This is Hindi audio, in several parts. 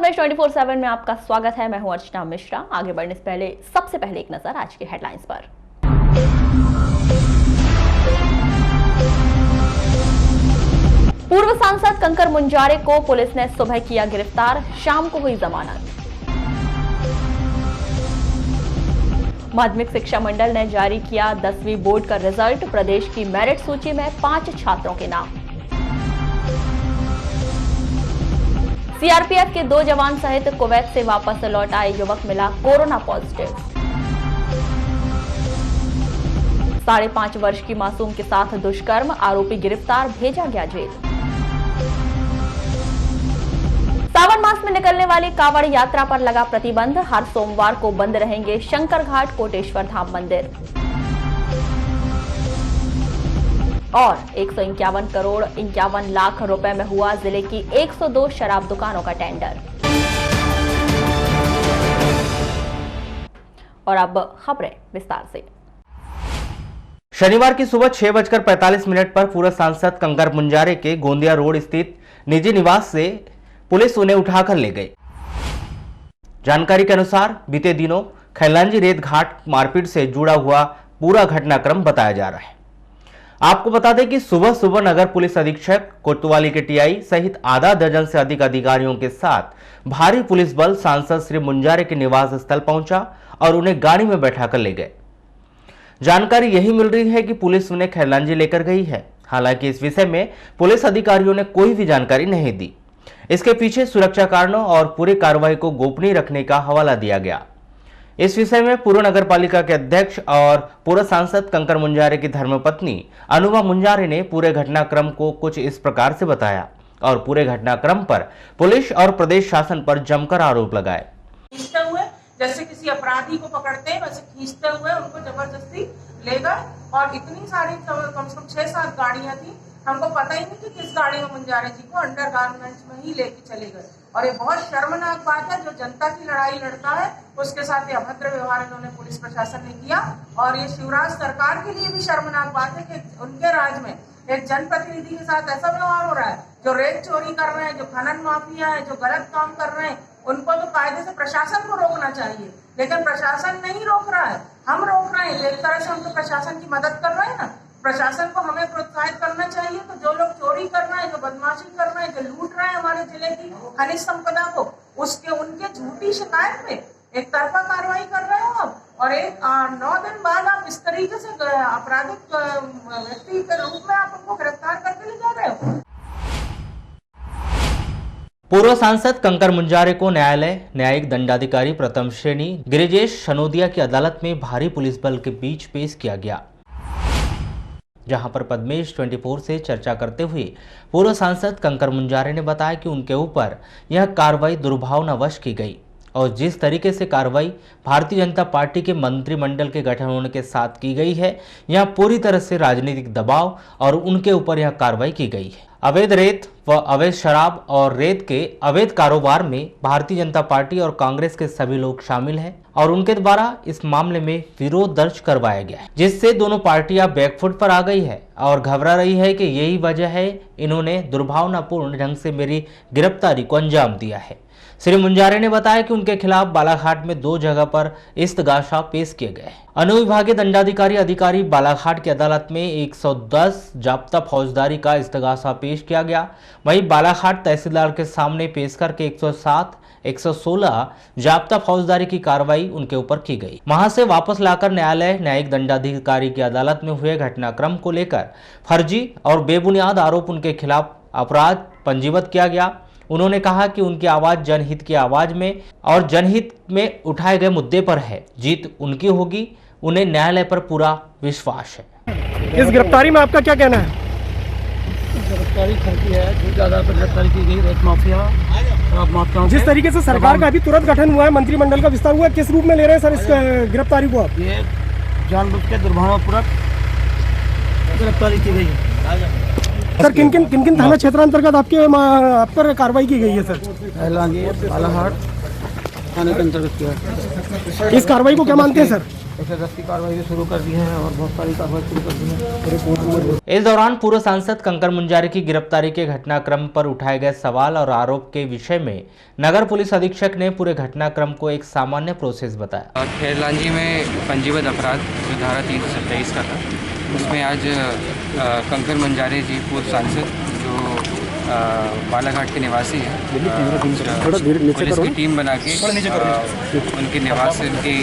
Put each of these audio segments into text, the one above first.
प्रथमेश 24/7 में आपका स्वागत है। मैं हूं अर्चना मिश्रा। आगे बढ़ने से पहले सबसे पहले एक नजर आज के हेडलाइंस पर। पूर्व सांसद कंकर मुंजारे को पुलिस ने सुबह किया गिरफ्तार, शाम को हुई जमानत। माध्यमिक शिक्षा मंडल ने जारी किया 10वीं बोर्ड का रिजल्ट, प्रदेश की मेरिट सूची में 5 छात्रों के नाम। सीआरपीएफ के 2 जवान सहित कुवैत से वापस लौट आए युवक मिला कोरोना पॉजिटिव। 5.5 वर्ष की मासूम के साथ दुष्कर्म, आरोपी गिरफ्तार, भेजा गया जेल। सावन मास में निकलने वाली कांवड़ यात्रा पर लगा प्रतिबंध, हर सोमवार को बंद रहेंगे शंकर घाट कोटेश्वर धाम मंदिर। और 151 करोड़ 51 लाख रुपए में हुआ जिले की 102 शराब दुकानों का टेंडर। और अब खबरें विस्तार से। शनिवार की सुबह 6:45 पर पूर्व सांसद कंकर मुंजारे के गोंदिया रोड स्थित निजी निवास से पुलिस उन्हें उठाकर ले गई। जानकारी के अनुसार बीते दिनों खैलांजी रेत घाट मारपीट से जुड़ा हुआ पूरा घटनाक्रम बताया जा रहा है। आपको बता दें कि सुबह सुबह नगर पुलिस अधीक्षक कोतवाली के टीआई सहित आधा दर्जन से अधिक अधिकारियों के साथ भारी पुलिस बल सांसद श्री मुंजारे के निवास स्थल पहुंचा और उन्हें गाड़ी में बैठाकर ले गए। जानकारी यही मिल रही है कि पुलिस उन्हें खैलांजी लेकर गई है। हालांकि इस विषय में पुलिस अधिकारियों ने कोई भी जानकारी नहीं दी। इसके पीछे सुरक्षा कारणों और पूरी कार्रवाई को गोपनीय रखने का हवाला दिया गया। इस विषय में पूर्व नगर पालिका के अध्यक्ष और पूर्व सांसद कंकर मुंजारे की धर्मपत्नी अनुमा मुंजारे ने पूरे घटनाक्रम को कुछ इस प्रकार से बताया और पूरे घटनाक्रम पर पुलिस और प्रदेश शासन पर जमकर आरोप लगाए। खींचते हुए जैसे किसी अपराधी को पकड़ते हैं वैसे खींचते हुए उनको जबरदस्ती ले गए और इतनी सारी कम से कम 6-7 गाड़ियां थी। हमको पता ही नहीं कि किस गाड़ी में मुंजारे जी को अंडर गारमेंट्स में ही लेके चले गए। और ये बहुत शर्मनाक बात है, जो जनता की लड़ाई लड़ता है उसके साथ ये अभद्र व्यवहार इन्होंने पुलिस प्रशासन ने किया। और ये शिवराज सरकार के लिए भी शर्मनाक बात है कि उनके राज में एक जनप्रतिनिधि के साथ ऐसा व्यवहार हो रहा है। जो रेत चोरी कर रहे हैं, जो खनन माफिया है, जो गलत काम कर रहे हैं, उनको तो कायदे से प्रशासन को रोकना चाहिए, लेकिन प्रशासन नहीं रोक रहा है। हम रोक रहे हैं। एक तरह से हम तो प्रशासन की मदद कर रहे हैं ना। प्रशासन को हमें प्रोत्साहित करना चाहिए। तो जो लोग चोरी कर रहे हैं, जो बदमाशी कर रहे हैं, जो लूट रहे हैं हमारे जिले की खनिज संपदा को, उनके झूठी शिकायत पे एक तरफा कार्रवाई कर रहे हो आप। और 9 दिन बाद आप इस तरीके से आपराधिक व्यक्ति के रूप में आप उनको गिरफ्तार करके ले जा रहे हो। पूर्व सांसद कंकर मुंजारे को न्यायालय न्यायिक दंडाधिकारी प्रथम श्रेणी गिरिजेश शनोदिया की अदालत में भारी पुलिस बल के बीच पेश किया गया, जहां पर पद्मेश 24 से चर्चा करते हुए पूर्व सांसद कंकर मुंजारे ने बताया कि उनके ऊपर यह कार्रवाई दुर्भावनावश की गई और जिस तरीके से कार्रवाई भारतीय जनता पार्टी के मंत्रिमंडल के गठन होने के साथ की गई है, यह पूरी तरह से राजनीतिक दबाव और उनके ऊपर यह कार्रवाई की गई है। अवैध रेत व अवैध शराब और रेत के अवैध कारोबार में भारतीय जनता पार्टी और कांग्रेस के सभी लोग शामिल हैं और उनके द्वारा इस मामले में विरोध दर्ज करवाया गया है, जिससे दोनों पार्टियां बैकफुट पर आ गई है और घबरा रही है कि यही वजह है इन्होंने दुर्भावनापूर्ण ढंग से मेरी गिरफ्तारी को अंजाम दिया है। श्री मुंजारे ने बताया कि उनके खिलाफ बालाघाट में 2 जगह पर इस्तगासा पेश किए गए। अनुविभागीय दंडाधिकारी अधिकारी बालाघाट की अदालत में 110 जाब्ता फौजदारी का इस्तगासा पेश किया गया। वहीं बालाघाट तहसीलदार के सामने पेश करके 107 116 जाब्ता फौजदारी की कार्रवाई उनके ऊपर की गई। वहां से वापस लाकर न्यायालय न्यायिक दंडाधिकारी की अदालत में हुए घटनाक्रम को लेकर फर्जी और बेबुनियाद आरोप उनके खिलाफ अपराध पंजीबद्ध किया गया। उन्होंने कहा कि उनकी आवाज जनहित की आवाज में और जनहित में उठाए गए मुद्दे पर है। जीत उनकी होगी, उन्हें न्यायालय पर पूरा विश्वास है। इस गिरफ्तारी में आपका क्या कहना है? गिरफ्तारी करती है, जो ज़्यादा पर गिरफ्तारी की गई रेत माफिया शराब माफियाओं। जिस तरीके से सरकार का अभी तुरंत गठन हुआ है, मंत्रिमंडल का विस्तार हुआ है, किस रूप में ले रहे हैं सर इस गिरफ्तारी को आप? ये जानबूझ के दुर्भावनापूर्वक गिरफ्तारी की गई है। सर किन किन थाना क्षेत्र अंतर्गत आप पर कार्रवाई की गई है सर? खैलांजी बालाघाट थाने के अंतर्गत किया। इस कार्रवाई को क्या मानते हैं सर? 110 की कार्रवाई भी शुरू कर दी है और बहुत सारी कार्रवाई शुरू कर दी है। इस दौरान पूर्व सांसद कंकर मुंजारे की गिरफ्तारी के घटनाक्रम पर उठाए गए सवाल और आरोप के विषय में नगर पुलिस अधीक्षक ने पूरे घटनाक्रम को एक सामान्य प्रोसेस बताया। खैरलांजी में पंजीबद्ध अपराध जो धारा 327 का था, उसमें आज कंकर मुंजारे जी पूर्व सांसद जो बालाघाट के निवासी हैं, पुलिस की टीम बना के उनके निवास से उनकी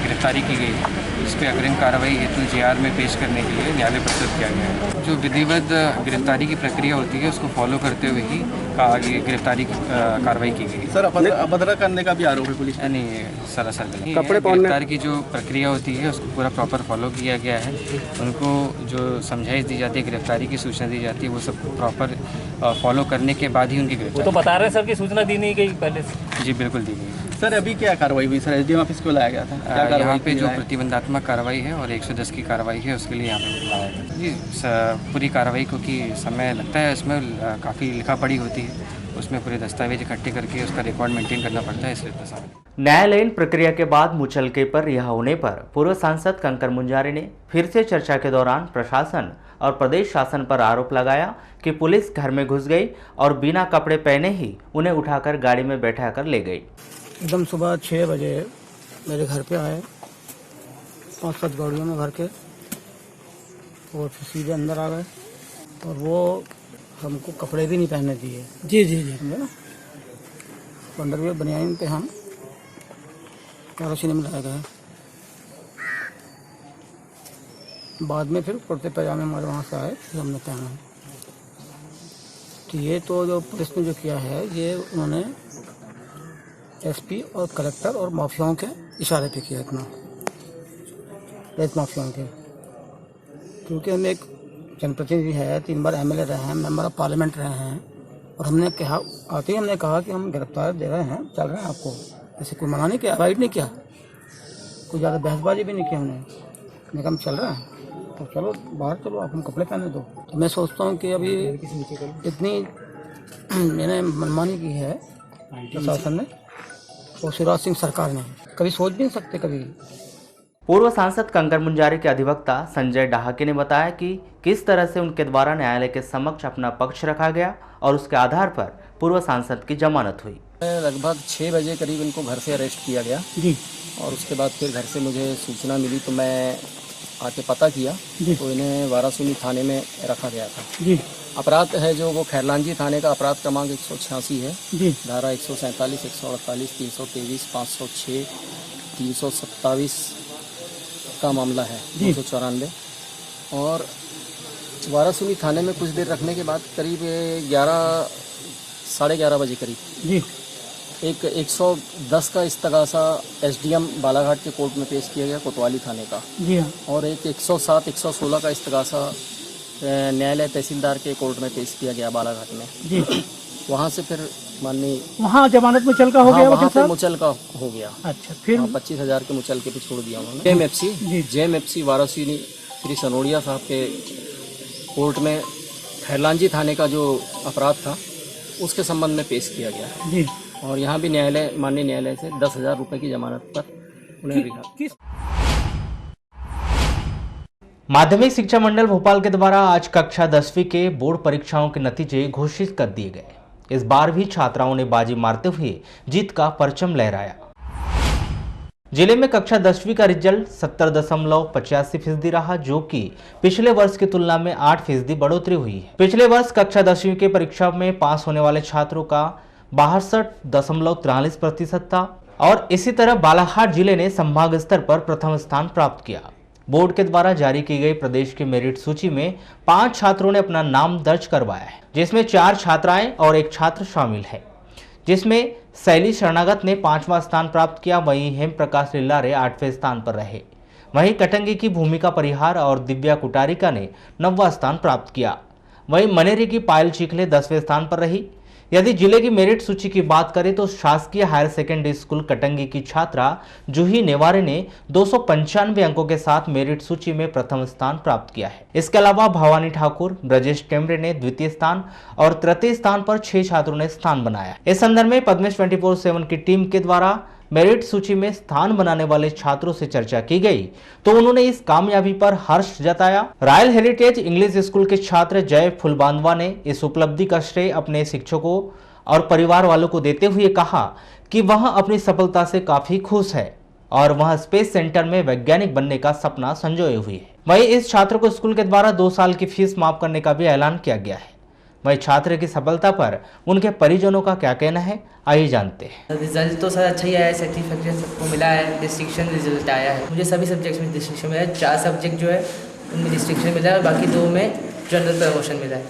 गिरफ्तारी की गई। इस पर अग्रिम कार्रवाई हेतु JR में पेश करने के लिए न्यायालय प्रस्तुत किया गया है। जो विधिवत गिरफ्तारी की प्रक्रिया होती है उसको फॉलो करते हुए ही गिरफ्तारी की कार्रवाई की गई। सर अभद्र करने का भी आरोप है पुलिस? नहीं, सरासर नहीं। गिरफ्तारी की जो प्रक्रिया होती है उसको पूरा प्रॉपर फॉलो किया गया है। उनको जो समझाइश दी जाती है, गिरफ्तारी की सूचना दी जाती है, वो सब प्रॉपर फॉलो करने के बाद ही उनकी गिरफ्तारी। तो बता रहे हैं सर की सूचना दी नहीं गई पहले से? जी बिल्कुल दी गई। सर अभी क्या कार्रवाई हुई सर? SDM ऑफिस को लाया गया था? यहाँ पे जो प्रतिबंधात्मक कार्रवाई है और 110 की कार्रवाई है उसके लिए यहाँ पे लाया गया जी। पूरी कार्रवाई को कि समय लगता है, इसमें काफ़ी लिखा पढ़ी होती है, उसमें पूरे दस्तावेज इकट्ठे करके उसका रिकॉर्ड मेंटेन करना पड़ता है, इसलिए इतना समय। न्यायालयीन प्रक्रिया के बाद मुचलके पर रिहा होने पर पूर्व सांसद कंकर मुंजारे ने फिर से चर्चा के दौरान प्रशासन और प्रदेश शासन पर आरोप लगाया कि पुलिस घर में घुस गई और बिना कपड़े पहने ही उन्हें उठाकर गाड़ी में बैठाकर ले गई। एकदम सुबह 6 बजे मेरे घर पे आए, 5-7 गाड़ियों में भर के, और फिर सीधे अंदर आ गए और वो हमको कपड़े भी नहीं पहनने दिए। जी जी जी, समझे ना। अंडरवियर बनियान पे हम कैरोसिन में लाए गए। बाद में फिर कुर्ते पैजामे हमारे वहाँ से आए, फिर हमने पहना। तो ये तो जो पुलिस ने जो किया है, ये उन्होंने SP और कलेक्टर और माफियाओं के इशारे पे किया इतना, रेत माफियाओं के। क्योंकि हम एक जनप्रतिनिधि है, 3 बार MLA रहे हैं, मेंबर ऑफ पार्लियामेंट रहे हैं, और हमने कहा, आते ही हमने कहा कि हम गिरफ्तार दे रहे हैं, चल रहे हैं आपको। ऐसे कोई मना नहीं किया, अवॉइड नहीं किया, कोई ज़्यादा बहसबाजी भी नहीं की हमने कहा हम चल रहे हैं, तो चलो बाहर चलो, आप हम कपड़े पहने दो। तो मैं सोचता हूँ कि अभी इतनी मैंने मनमानी की है प्रशासन ने और शिवराज सिंह सरकार ने, कभी सोच भी नहीं सकते कभी। पूर्व सांसद कंकर मुंजारे के अधिवक्ता संजय डाहके ने बताया कि किस तरह से उनके द्वारा न्यायालय के समक्ष अपना पक्ष रखा गया और उसके आधार पर पूर्व सांसद की जमानत हुई। लगभग 6 बजे करीब इनको घर से अरेस्ट किया गया जी, और उसके बाद फिर घर से मुझे सूचना मिली तो मैं आके पता किया तो इन्हें वारासूनी थाने में रखा गया था। जी, अपराध है जो वो खैरलांजी थाने का अपराध क्रमांक 186 है जी, धारा 147, 148, 323, 506, 327 का मामला है, 294। और वारासूनी थाने में कुछ देर रखने के बाद करीब 11, साढ़े 11 बजे करीब जी, एक 110 का इस्तगासा SDM बालाघाट के कोर्ट में पेश किया गया, कोतवाली थाने का। जी हाँ, और एक 107, 116 का इस्तगासा न्यायालय तहसीलदार के कोर्ट में पेश किया गया बालाघाट में। जी, वहाँ से फिर माननीय वहाँ जमानत मुचल का हो गया, वहाँ पे मुचल का हो गया। अच्छा, फिर 25,000 के मुचल के पे छोड़ दिया उन्होंने। JMFC वाराणसी श्री सनोडिया साहब के कोर्ट में खैरलांजी थाने का जो अपराध था उसके संबंध में पेश किया गया जी, और यहाँ भी न्यायालय, माननीय न्यायालय से 10,000 रुपए की जमानत पर उन्हें रिहा। माध्यमिक शिक्षा मंडल भोपाल के द्वारा आज कक्षा 10वीं के बोर्ड परीक्षाओं के नतीजे घोषित कर दिए गए। इस बार भी छात्राओं ने बाजी मारते हुए जीत का परचम लहराया। जिले में कक्षा 10वीं का रिजल्ट 70.85% रहा, जो कि पिछले वर्ष की तुलना में 8% बढ़ोतरी हुई है। पिछले वर्ष कक्षा 10वीं के परीक्षा में पास होने वाले छात्रों का 62.43% था और इसी तरह बालाघाट जिले ने संभाग स्तर पर प्रथम स्थान प्राप्त किया। बोर्ड के द्वारा जारी की गई प्रदेश की मेरिट सूची में 5 छात्रों ने अपना नाम दर्ज करवाया है, जिसमें 4 छात्राएं और 1 छात्र शामिल है, जिसमें शैली शरणागत ने 5वां स्थान प्राप्त किया। वहीं हेम प्रकाश लिल्लारे 8वें स्थान पर रहे। वहीं कटंगी की भूमिका परिहार और दिव्या कुटारिका ने 9वां स्थान प्राप्त किया। वहीं मनेरी की पायल चिखले 10वें स्थान पर रही। यदि जिले की मेरिट सूची की बात करें तो शासकीय हायर सेकेंडरी स्कूल कटंगी की छात्रा जूही नेवारे ने 295 अंकों के साथ मेरिट सूची में प्रथम स्थान प्राप्त किया है। इसके अलावा भवानी ठाकुर, ब्रजेश टेमरे ने द्वितीय स्थान और तृतीय स्थान पर 6 छात्रों ने स्थान बनाया। इस संदर्भ में पद्मेश 24/7 की टीम के द्वारा मेरिट सूची में स्थान बनाने वाले छात्रों से चर्चा की गई तो उन्होंने इस कामयाबी पर हर्ष जताया। रॉयल हेरिटेज इंग्लिश स्कूल के छात्र जय फुलबांदवा ने इस उपलब्धि का श्रेय अपने शिक्षकों और परिवार वालों को देते हुए कहा कि वह अपनी सफलता से काफी खुश है और वह स्पेस सेंटर में वैज्ञानिक बनने का सपना संजोए हुई है। वहीं इस छात्र को स्कूल के द्वारा 2 साल की फीस माफ करने का भी ऐलान किया गया है। वहीं छात्र की सफलता पर उनके परिजनों का क्या कहना है, आइए जानते हैं। रिजल्ट तो सर अच्छा ही आया है, सर्टिफिकेट सबको मिला है, डिस्टिंक्शन रिजल्ट आया है। मुझे सभी सब्जेक्ट्स में डिस्टिंक्शन मिला है, 4 सब्जेक्ट जो है उनमें डिस्टिंक्शन मिला है और बाकी 2 में जनरल प्रमोशन मिला है।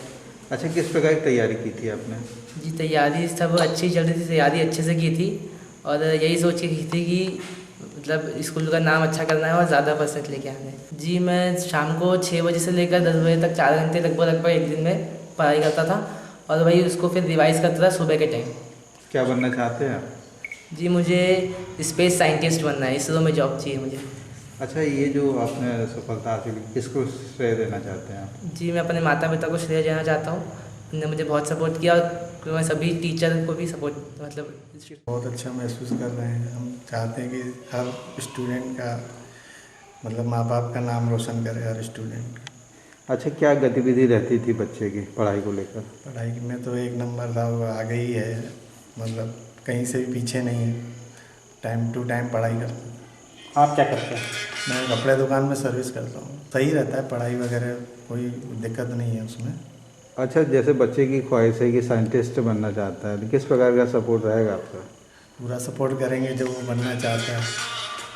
अच्छा, किस प्रकार की तैयारी की थी आपने? जी तैयारी सब अच्छी चल रही थी, तैयारी अच्छे से की थी और यही सोच के की थी कि मतलब स्कूल का नाम अच्छा करना है और ज़्यादा परसेंट लेके आना है। जी मैं शाम को 6 बजे से लेकर 10 बजे तक 4 घंटे लगभग एक दिन में पढ़ाई करता था और वही उसको फिर रिवाइज करता था सुबह के टाइम। क्या बनना चाहते हैं आप? जी मुझे स्पेस साइंटिस्ट बनना है, इसरो में जॉब चाहिए मुझे। अच्छा, ये जो आपने सफलता हासिल की, किसको श्रेय देना चाहते हैं आप? जी मैं अपने माता पिता को श्रेय देना चाहता हूँ, उन्होंने मुझे बहुत सपोर्ट किया और मैं सभी टीचर को भी सपोर्ट मतलब बहुत अच्छा महसूस कर रहे हैं। हम चाहते हैं कि हर स्टूडेंट का मतलब माँ बाप का नाम रोशन करे हर स्टूडेंट का। अच्छा, क्या गतिविधि रहती थी बच्चे की पढ़ाई को लेकर? पढ़ाई में तो 1 नंबर था, वो आगे ही है, मतलब कहीं से भी पीछे नहीं है, टाइम टू टाइम पढ़ाई करता है। आप क्या करते हैं? मैं कपड़े दुकान में सर्विस करता हूँ। सही रहता है, पढ़ाई वगैरह कोई दिक्कत नहीं है उसमें। अच्छा, जैसे बच्चे की ख्वाहिश है कि साइंटिस्ट बनना चाहता है, किस प्रकार का सपोर्ट रहेगा आपका? पूरा सपोर्ट करेंगे, जो वो बनना चाहता है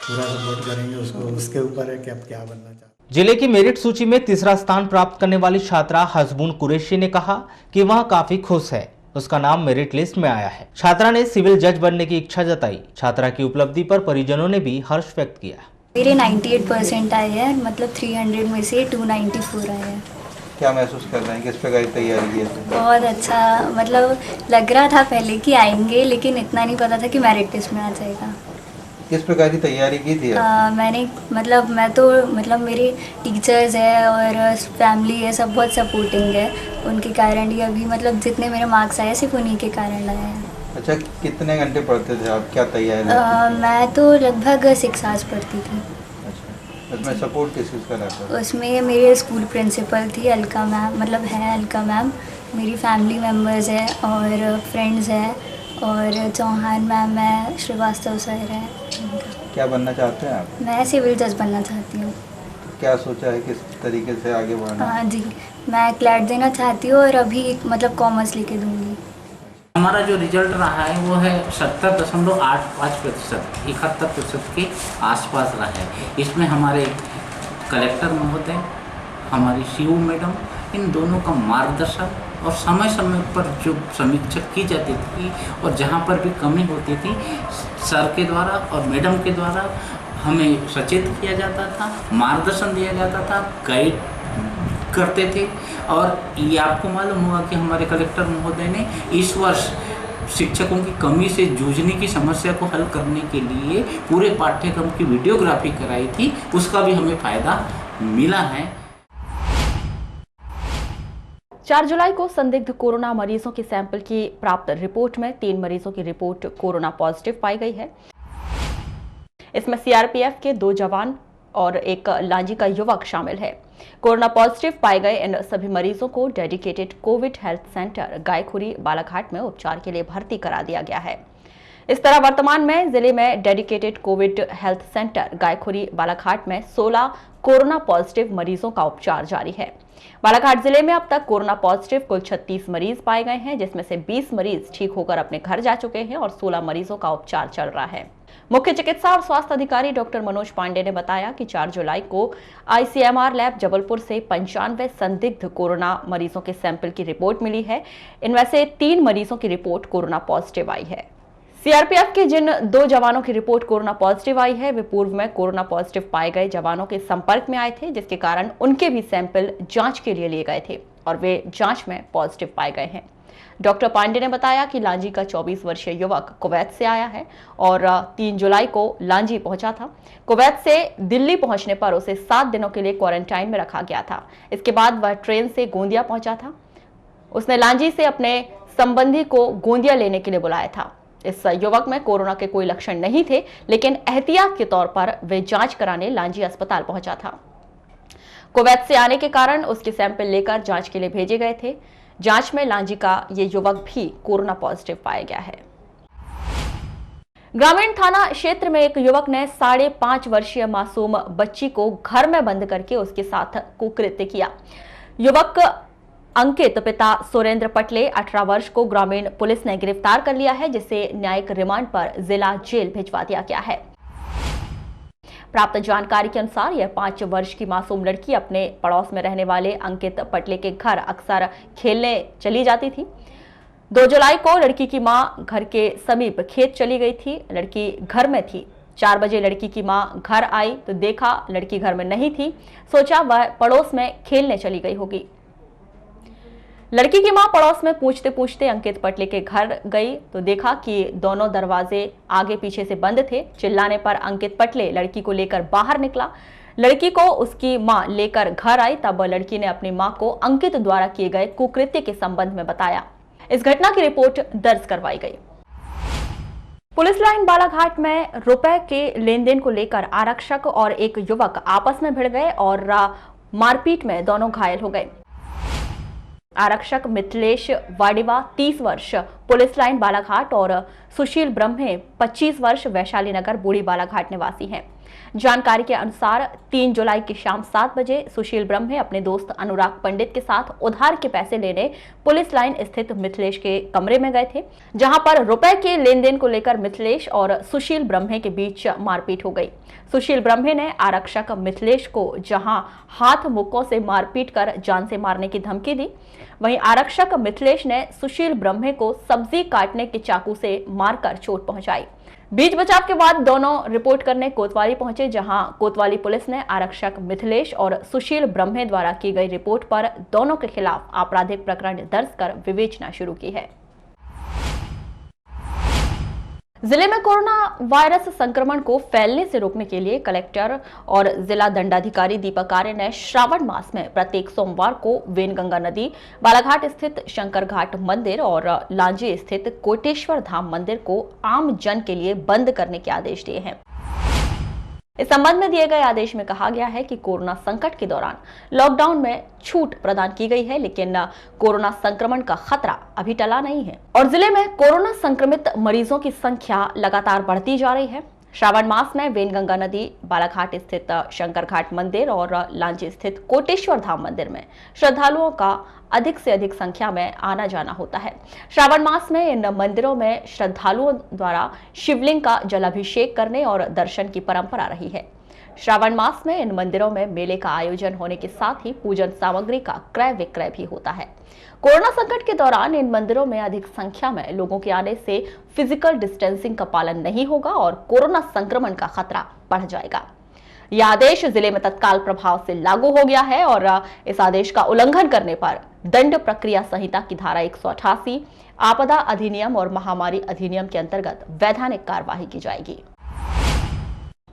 पूरा सपोर्ट करेंगे उसको, उसके ऊपर है कि अब क्या बनना चाहता है। जिले की मेरिट सूची में 3रा स्थान प्राप्त करने वाली छात्रा हसबून कुरैशी ने कहा कि वह काफी खुश है, उसका नाम मेरिट लिस्ट में आया है। छात्रा ने सिविल जज बनने की इच्छा जताई। छात्रा की उपलब्धि पर परिजनों ने भी हर्ष व्यक्त किया। मेरे 98% आए हैं, मतलब 300 में से 294 आए हैं। क्या महसूस कर रहे हैं, किस प्रकार की तैयारी की है? बहुत अच्छा, मतलब लग रहा था पहले कि आएंगे, लेकिन इतना नहीं पता था कि मेरिट लिस्ट में आ जाएगा। किस प्रकार की तैयारी की थी मैंने मतलब मैं तो मतलब मेरे टीचर्स है और फैमिली है, सब बहुत सपोर्टिंग है, उनके कारण ही अभी मतलब जितने मेरे मार्क्स आए सिर्फ उन्हीं के कारण आए हैं। अच्छा, कितने घंटे पढ़ते थे आप, क्या तैयारी? मैं तो लगभग 6 आवर्स पढ़ती थी। उसमें सपोर्ट किस चीज़ का रहता है? उसमें मेरे स्कूल प्रिंसिपल थी अलका मैम, मतलब है अलका मैम, मेरी फैमिली मेम्बर्स है और फ्रेंड्स है और चौहान मैम है, श्रीवास्तव सर है। क्या बनना चाहते हैं आप? मैं सिविल जज बनना चाहती हूँ। क्या सोचा है किस तरीके से आगे बढ़ना? हाँ जी, मैं क्लैट देना चाहती हूँ और अभी मतलब कॉमर्स लेके दूँगी। हमारा जो रिजल्ट रहा है वो है 70.85%, 71% के आसपास रहा है। इसमें हमारे कलेक्टर महोदय, हमारी सीओ मैडम, इन दोनों का मार्गदर्शन और समय समय पर जो समीक्षा की जाती थी और जहाँ पर भी कमी होती थी सर के द्वारा और मैडम के द्वारा हमें सचेत किया जाता था, मार्गदर्शन दिया जाता था, गाइड करते थे। और ये आपको मालूम होगा कि हमारे कलेक्टर महोदय ने इस वर्ष शिक्षकों की कमी से जूझने की समस्या को हल करने के लिए पूरे पाठ्यक्रम की वीडियोग्राफी कराई थी, उसका भी हमें फायदा मिला है। 4 जुलाई को संदिग्ध कोरोना मरीजों के सैंपल की प्राप्त रिपोर्ट में 3 मरीजों की रिपोर्ट कोरोना पॉजिटिव पाई गई है। इसमें सीआरपीएफ के 2 जवान और एक लांजी का युवक शामिल है। कोरोना पॉजिटिव पाए गए इन सभी मरीजों को dedicated Covid health centre Gaykhuri Balaghat में उपचार के लिए भर्ती करा दिया गया है। इस तरह वर्तमान में जिले में dedicated Covid health centre Gaykhuri Balaghat में 16 कोरोना पॉजिटिव मरीजों का उपचार जारी है। बालाघाट जिले में अब तक कोरोना पॉजिटिव कुल 36 मरीज पाए गए हैं, जिसमें से 20 मरीज ठीक होकर अपने घर जा चुके हैं और 16 मरीजों का उपचार चल रहा है। मुख्य चिकित्सा और स्वास्थ्य अधिकारी डॉक्टर मनोज पांडे ने बताया कि 4 जुलाई को आईसीएमआर लैब जबलपुर से 95 संदिग्ध कोरोना मरीजों के सैंपल की रिपोर्ट मिली है। इनमें से 3 मरीजों की रिपोर्ट कोरोना पॉजिटिव आई है। सीआरपीएफ के जिन 2 जवानों की रिपोर्ट कोरोना पॉजिटिव आई है, वे पूर्व में कोरोना पॉजिटिव पाए गए जवानों के संपर्क में आए थे, जिसके कारण उनके भी सैंपल जांच के लिए गए थे और वे जांच में पॉजिटिव पाए गए हैं। डॉक्टर पांडे ने बताया कि लांजी का 24 वर्षीय युवक कुवैत से आया है और 3 जुलाई को लांजी पहुंचा था। कुवैत से दिल्ली पहुंचने पर उसे 7 दिनों के लिए क्वारंटाइन में रखा गया था। इसके बाद वह ट्रेन से गोंदिया पहुंचा था। उसने लांजी से अपने संबंधी को गोंदिया लेने के लिए बुलाया था। इस युवक में कोरोना के कोई लक्षण नहीं थे, लेकिन एहतियात के तौर पर वे जांच कराने लांजी अस्पताल पहुंचा था। कुवैत से आने के कारण उसके सैंपल लेकर जांच के लिए भेजे गए थे। जांच में लांजी का ये युवक भी कोरोना पॉजिटिव पाया गया है। ग्रामीण थाना क्षेत्र में एक युवक ने 5.5 वर्षीय मासूम बच्ची को घर में बंद करके उसके साथ कुकृत्य किया। युवक अंकित पिता सुरेंद्र पटले 18 वर्ष को ग्रामीण पुलिस ने गिरफ्तार कर लिया है, जिसे न्यायिक रिमांड पर जिला जेल भिजवा दिया गया है। प्राप्त जानकारी के अनुसार यह 5 वर्ष की मासूम लड़की अपने पड़ोस में रहने वाले अंकित पटले के घर अक्सर खेलने चली जाती थी। 2 जुलाई को लड़की की मां घर के समीप खेत चली गई थी। लड़की घर में थी। 4 बजे लड़की की मां घर आई तो देखा लड़की घर में नहीं थी। सोचा वह पड़ोस में खेलने चली गई होगी। लड़की की मां पड़ोस में पूछते पूछते अंकित पटले के घर गई तो देखा कि दोनों दरवाजे आगे पीछे से बंद थे। चिल्लाने पर अंकित पटले लड़की को लेकर बाहर निकला। लड़की को उसकी मां लेकर घर आई, तब लड़की ने अपनी मां को अंकित द्वारा किए गए कुकृत्य के संबंध में बताया। इस घटना की रिपोर्ट दर्ज करवाई गई। पुलिस लाइन बालाघाट में रुपए के लेन देन को लेकर आरक्षक और एक युवक आपस में भिड़ गए और मारपीट में दोनों घायल हो गए। आरक्षक मिथिलेश वाडिवा 30 वर्ष पुलिस लाइन बालाघाट और सुशील ब्रह्मे 25 वर्ष वैशाली नगर बूढ़ी बालाघाट निवासी हैं। जानकारी के अनुसार 3 जुलाई की शाम 7 बजे सुशील ब्रह्मे अपने दोस्त अनुराग पंडित के साथ उधार के पैसे लेने पुलिस लाइन स्थित मिथिलेश के कमरे में गए थे, जहां पर रुपए के लेन देन को लेकर मिथिलेश और सुशील ब्रह्मे के बीच मारपीट हो गई। सुशील ब्रह्मे ने आरक्षक मिथिलेश को जहां हाथ मुक्कों से मारपीट कर जान से मारने की धमकी दी, वहीं आरक्षक मिथिलेश ने सुशील ब्रह्मे को सब्जी काटने के चाकू से मारकर चोट पहुंचाई। बीच बचाव के बाद दोनों रिपोर्ट करने कोतवाली पहुंचे, जहां कोतवाली पुलिस ने आरक्षक मिथिलेश और सुशील ब्रह्मे द्वारा की गई रिपोर्ट पर दोनों के खिलाफ आपराधिक प्रकरण दर्ज कर विवेचना शुरू की है। जिले में कोरोना वायरस संक्रमण को फैलने से रोकने के लिए कलेक्टर और जिला दंडाधिकारी दीपक आर्य ने श्रावण मास में प्रत्येक सोमवार को वेनगंगा नदी, बालाघाट स्थित शंकर घाट मंदिर और लांजी स्थित कोटेश्वर धाम मंदिर को आम जन के लिए बंद करने के आदेश दिए हैं। इस संबंध में दिए गए आदेश में कहा गया है कि कोरोना संकट के दौरान लॉकडाउन में छूट प्रदान की गई है, लेकिन कोरोना संक्रमण का खतरा अभी टला नहीं है और जिले में कोरोना संक्रमित मरीजों की संख्या लगातार बढ़ती जा रही है। श्रावण मास में वेनगंगा नदी, बालाघाट स्थित शंकर घाट मंदिर और लांजी स्थित कोटेश्वर धाम मंदिर में श्रद्धालुओं का अधिक से अधिक संख्या में आना जाना होता है। श्रावण मास में इन मंदिरों में श्रद्धालुओं द्वारा शिवलिंग का जलाभिषेक करने और दर्शन की परंपरा रही है। श्रावण मास में इन मंदिरों में मेले का आयोजन होने के साथ ही पूजन सामग्री का क्रय विक्रय भी होता है। कोरोना संकट के दौरान इन मंदिरों में अधिक संख्या में लोगों के आने से फिजिकल डिस्टेंसिंग का पालन नहीं होगा और कोरोना संक्रमण का खतरा बढ़ जाएगा। यह आदेश जिले में तत्काल प्रभाव से लागू हो गया है और इस आदेश का उल्लंघन करने पर दंड प्रक्रिया संहिता की धारा 188, आपदा अधिनियम और महामारी अधिनियम के अंतर्गत वैधानिक कार्रवाई की जाएगी।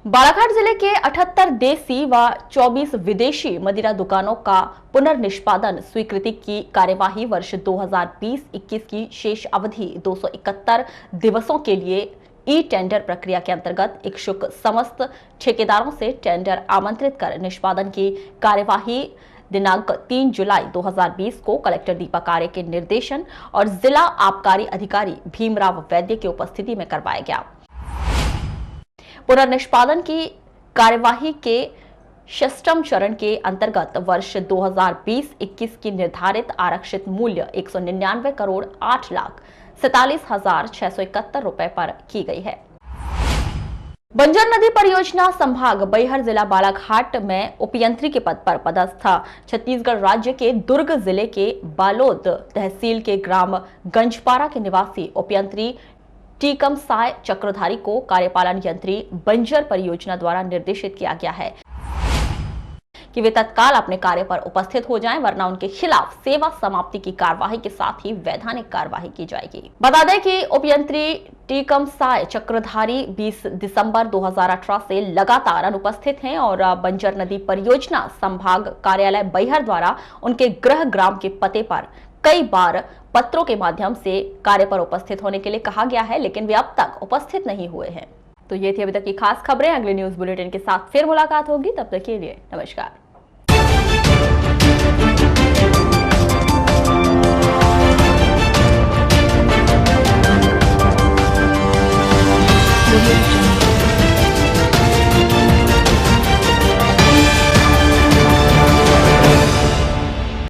बालाघाट जिले के 78 देसी व 24 विदेशी मदिरा दुकानों का पुनर्निष्पादन स्वीकृति की कार्यवाही वर्ष 2020-21 की शेष अवधि 271 दिवसों के लिए ई टेंडर प्रक्रिया के अंतर्गत इच्छुक समस्त ठेकेदारों से टेंडर आमंत्रित कर निष्पादन की कार्यवाही दिनांक 3 जुलाई 2020 को कलेक्टर दीपक आर्य के निर्देशन और जिला आबकारी अधिकारी भीमराव वैद्य की उपस्थिति में करवाया गया। पुनर्निष्पादन की कार्यवाही के 6वें चरण के अंतर्गत वर्ष 2020-21 की निर्धारित आरक्षित मूल्य 199 करोड़ 8,47,671 रुपए पर की गई है। बंजर नदी परियोजना संभाग बैहर जिला बालाघाट में उपयंत्री के पद पर पदस्थ छत्तीसगढ़ राज्य के दुर्ग जिले के बालोद तहसील के ग्राम गंजपारा के निवासी उपयंत्री टीकम साय चक्रधारी को कार्यपालन यंत्री बंजर परियोजना द्वारा निर्देशित किया गया है कि वे तत्काल अपने कार्य पर उपस्थित हो जाएं, वरना उनके खिलाफ सेवा समाप्ति की कार्यवाही के साथ ही वैधानिक कार्यवाही की जाएगी। बता दें कि उपयंत्री टीकम साय चक्रधारी 20 दिसंबर 2018 से लगातार अनुपस्थित हैं और बंजर नदी परियोजना संभाग कार्यालय बैहर द्वारा उनके गृह ग्राम के पते पर कई बार पत्रों के माध्यम से कार्य पर उपस्थित होने के लिए कहा गया है, लेकिन वे अब तक उपस्थित नहीं हुए हैं। तो ये थी अभी तक की खास खबरें। अगले न्यूज बुलेटिन के साथ फिर मुलाकात होगी, तब तक के लिए नमस्कार।